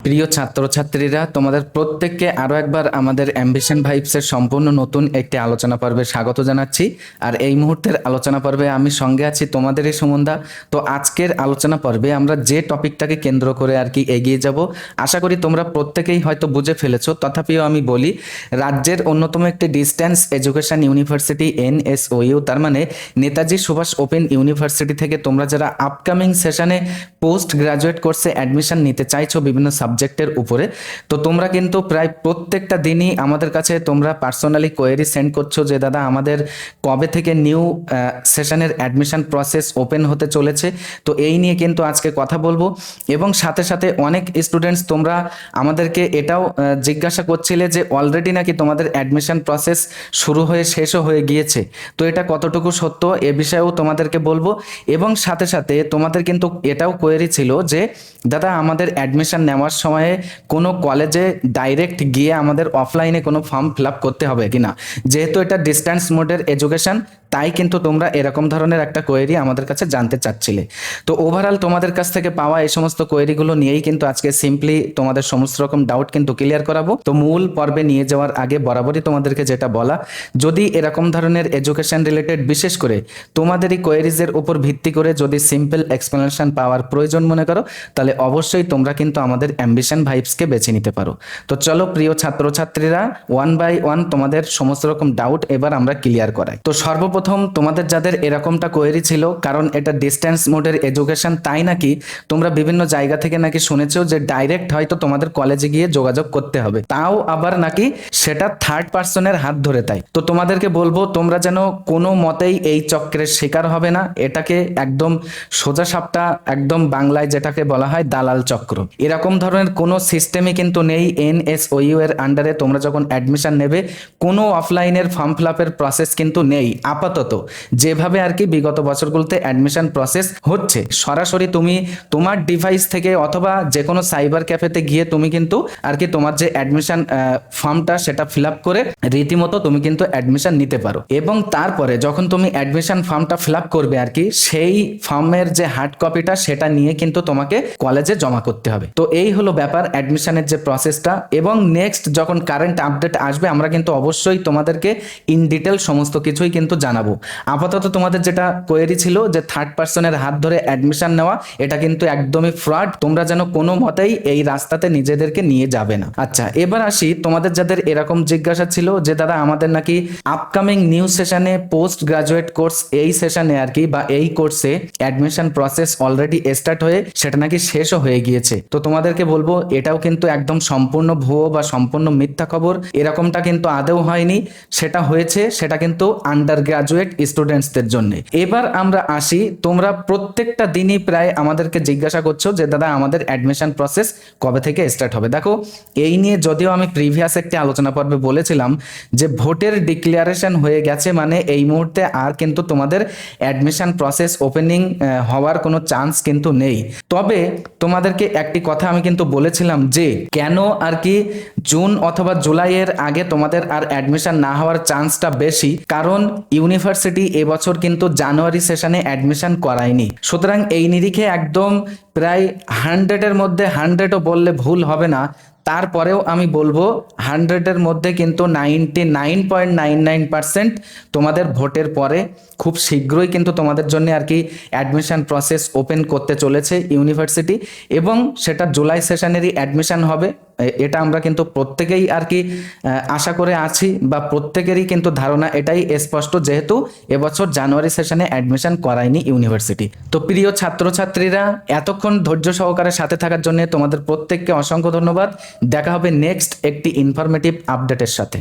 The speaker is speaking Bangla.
প্রিয় ছাত্রছাত্রীরা, তোমাদের প্রত্যেককে আরো একবার আমাদের অ্যাম্বিশন ভাইবসের সম্পূর্ণ নতুন একটি আলোচনা পর্বে স্বাগত জানাচ্ছি। আর এই মুহূর্তের আলোচনা পর্বে আমি সঙ্গে আছি তোমাদেরই সুমনদা। তো আজকের আলোচনা পর্বে আমরা যে টপিকটাকে কেন্দ্র করে আর কি এগিয়ে যাব, আশা করি তোমরা প্রত্যেকেই হয়তো বুঝে ফেলেছো। তথাপিও আমি বলি, রাজ্যের অন্যতম একটি ডিস্ট্যান্স এডুকেশন ইউনিভার্সিটি NSOU, তার মানে নেতাজি সুভাষ ওপেন ইউনিভার্সিটি থেকে তোমরা যারা আপকামিং সেশনে পোস্ট গ্রাজুয়েট কোর্সে অ্যাডমিশন নিতে চাইছো বিভিন্ন সাবজেক্টের উপরে, তো তোমরা কিন্তু প্রায় প্রত্যেকটা দিনই আমাদের কাছে তোমরা পার্সোনালি কোয়েরি সেন্ড করছো যে দাদা আমাদের কবে থেকে নিউ সেশনের অ্যাডমিশন প্রসেস ওপেন হতে চলেছে। তো এই নিয়ে কিন্তু আজকে কথা বলবো, এবং সাথে সাথে অনেক স্টুডেন্টস তোমরা আমাদেরকে এটাও জিজ্ঞাসা করছিলে যে অলরেডি নাকি তোমাদের অ্যাডমিশন প্রসেস শুরু হয়ে শেষও হয়ে গিয়েছে। তো এটা কতটুকু সত্য এ বিষয়েও তোমাদেরকে বলবো। এবং সাথে সাথে তোমাদের কিন্তু এটাও কোয়েরি ছিল যে দাদা আমাদের অ্যাডমিশন নেওয়ার সময়ে কোনো কলেজে ডাইরেক্ট গিয়ে আমাদের অফলাইনে কোনো ফর্ম ফিল আপ করতে হবে কিনা, যেহেতু এটা ডিস্ট্যান্স মোডের এডুকেশন, তাই কিন্তু তোমরা এরকম ধরনের একটা কোয়েরি আমাদের কাছে জানতে চাচ্ছিলে। তো ওভারঅল তোমাদের কাছ থেকে পাওয়া এই সমস্ত কোয়েরিগুলো নিয়েই কিন্তু আজকে সিম্পলি তোমাদের সমস্ত রকম ডাউট কিন্তু ক্লিয়ার করাবো। তো মূল পর্বে নিয়ে যাওয়ার আগে বরাবরই তোমাদেরকে যেটা বলা, যদি এরকম ধরনের এডুকেশন রিলেটেড বিশেষ করে তোমাদেরই কোয়েরিজের উপর ভিত্তি করে যদি সিম্পল এক্সপ্লেনেশন পাওয়ার প্রয়োজন মনে করো, তাহলে অবশ্যই তোমরা কিন্তু আমাদের অ্যাম্বিশন ভাইবসকে বেছে নিতে পারো। তো চলো প্রিয় ছাত্রছাত্রীরা, ওয়ান বাই ওয়ান তোমাদের সমস্ত রকম ডাউট এবার আমরা ক্লিয়ার করাই। তো সর্বপ্রথম তোমাদের যাদের এরকমটা কোয়েরি ছিল, কারণ এটা ডিস্ট্যান্স মোডের এডুকেশন, তাই নাকি তোমরা বিভিন্ন জায়গা থেকে নাকি শুনেছো যে ডাইরেক্ট হয়তো তোমাদের কলেজে গিয়ে যোগাযোগ করতে হবে, তাও আবার নাকি সেটা থার্ড পার্সনের হাত ধরে। তাই তো তোমাদেরকে বলবো তোমরা যেন কোনো মতেই এই চক্রের শিকার হবে না। এটাকে একদম সোজা সাপটা, একদম বাংলায় যেটাকে বলা হয় দালাল চক্র, এরকম ধরনের কোনো সিস্টেমই কিন্তু নেই। NSOU এর আন্ডারে তোমরা যখন অ্যাডমিশন নেবে, কোনো অফলাইনের ফর্ম ফিল আপের প্রসেস কিন্তু নেই আপাতত। যেভাবে আর কি বিগত বছরগুলোতে অ্যাডমিশন প্রসেস হচ্ছে, সরাসরি তুমি তোমার ডিভাইস থেকে অথবা যে কোনো সাইবার ক্যাফেতে গিয়ে তুমি কিন্তু আর কি তোমার যে অ্যাডমিশন ফর্মটা সেটা ফিল আপ করে রীতিমতো তুমি কিন্তু অ্যাডমিশন নিতে পারো। এবং তারপরে যখন তুমি অ্যাডমিশন ফর্মটা ফিল আপ করবে আর কি, সেই ফর্মের যে হার্ড কপিটা সেটা নিয়ে কিন্তু তোমাকে কলেজে জমা করতে হবে। তো এই হলো ব্যাপার অ্যাডমিশনের যে প্রসেসটা। এবং নেক্সট যখন কারেন্ট আপডেট আসবে, আমরা কিন্তু অবশ্যই তোমাদেরকে ইন ডিটেল সমস্ত কিছুই কিন্তু জানাবো। আপাতত তোমাদের যেটা কোয়েরি ছিল যে থার্ড পার্সনের হাত ধরে অ্যাডমিশন নেওয়া, এটা কিন্তু একদমই ফ্রড। তোমরা যেন কোনো মতেই এই রাস্তাতে নিজেদেরকে নিয়ে যাবে না। আচ্ছা, এবার আসি তোমাদের যাদের এরকম জিজ্ঞাসা ছিল যে দাদা আমাদের নাকি আপকামিং নিউ সেশনে পোস্ট গ্রাজুয়েট কোর্স, এই সেশনে আর কি বা এই কোর্সে অ্যাডমিশন প্রসেস অলরেডি স্টার্ট হয়ে সেটা নাকি শেষও হয়ে গিয়েছে। তো তোমাদেরকে বলবো এটাও কিন্তু একদম সম্পূর্ণ ভুয়ো বা সম্পূর্ণ মিথ্যা খবর। এরকমটা কিন্তু আদৌ হয়নি। সেটা হয়েছে সেটা কিন্তু আন্ডার গ্রাজুয়েট স্টুডেন্টসদের জন্য। এবার আমরা আসি, তোমরা প্রত্যেকটা দিনই প্রায় আমাদেরকে জিজ্ঞাসা করছো যে দাদা আমাদের অ্যাডমিশন প্রসেস কবে থেকে স্টার্ট হবে। দেখো, এই নিয়ে যদিও আমি প্রিভিয়াস একটি আলোচনা পর্বে বলেছিলাম যে ভোটের ডিক্লারেশন হয়ে গেছে, মানে এই মুহূর্তে আর কিন্তু তোমাদের অ্যাডমিশন প্রসেস ওপেনিং হওয়ার কোনো চান্স কিন্তু নেই। তবে তোমাদেরকে একটি কথা আমি কিন্তু বলেছিলাম যে কেন আর কি জুন অথবা জুলাইয়ের আগে তোমাদের আর অ্যাডমিশন না হওয়ার চান্সটা বেশি, কারণ ইউনিভার্সিটি এবছর কিন্তু জানুয়ারি সেশনে অ্যাডমিশন করায়নি। সুতরাং এই নিরিখে একদম প্রায় 100-এর মধ্যে 100ও বললে ভুল হবে না, তারপরেও আমি বলবো 100-এর মধ্যে কিন্তু 99.99% তোমাদের ভোটের পরে খুব শীঘ্রই কিন্তু তোমাদের জন্য আর কি অ্যাডমিশন প্রসেস ওপেন করতে চলেছে ইউনিভার্সিটি, এবং সেটা জুলাই সেশনেরই অ্যাডমিশন হবে। এটা আমরা কিন্তু প্রত্যেকেই আর কি আশা করে আছি, বা প্রত্যেকেরই কিন্তু ধারণা এটাই স্পষ্ট, যেহেতু এবছর জানুয়ারি সেশনে অ্যাডমিশন করায়নি ইউনিভার্সিটি। তো প্রিয় ছাত্রছাত্রীরা, এতক্ষণ ধৈর্য সহকারে সাথে থাকার জন্য তোমাদের প্রত্যেককে অসংখ্য ধন্যবাদ। দেখা হবে নেক্সট একটি ইনফরমেটিভ আপডেটের সাথে।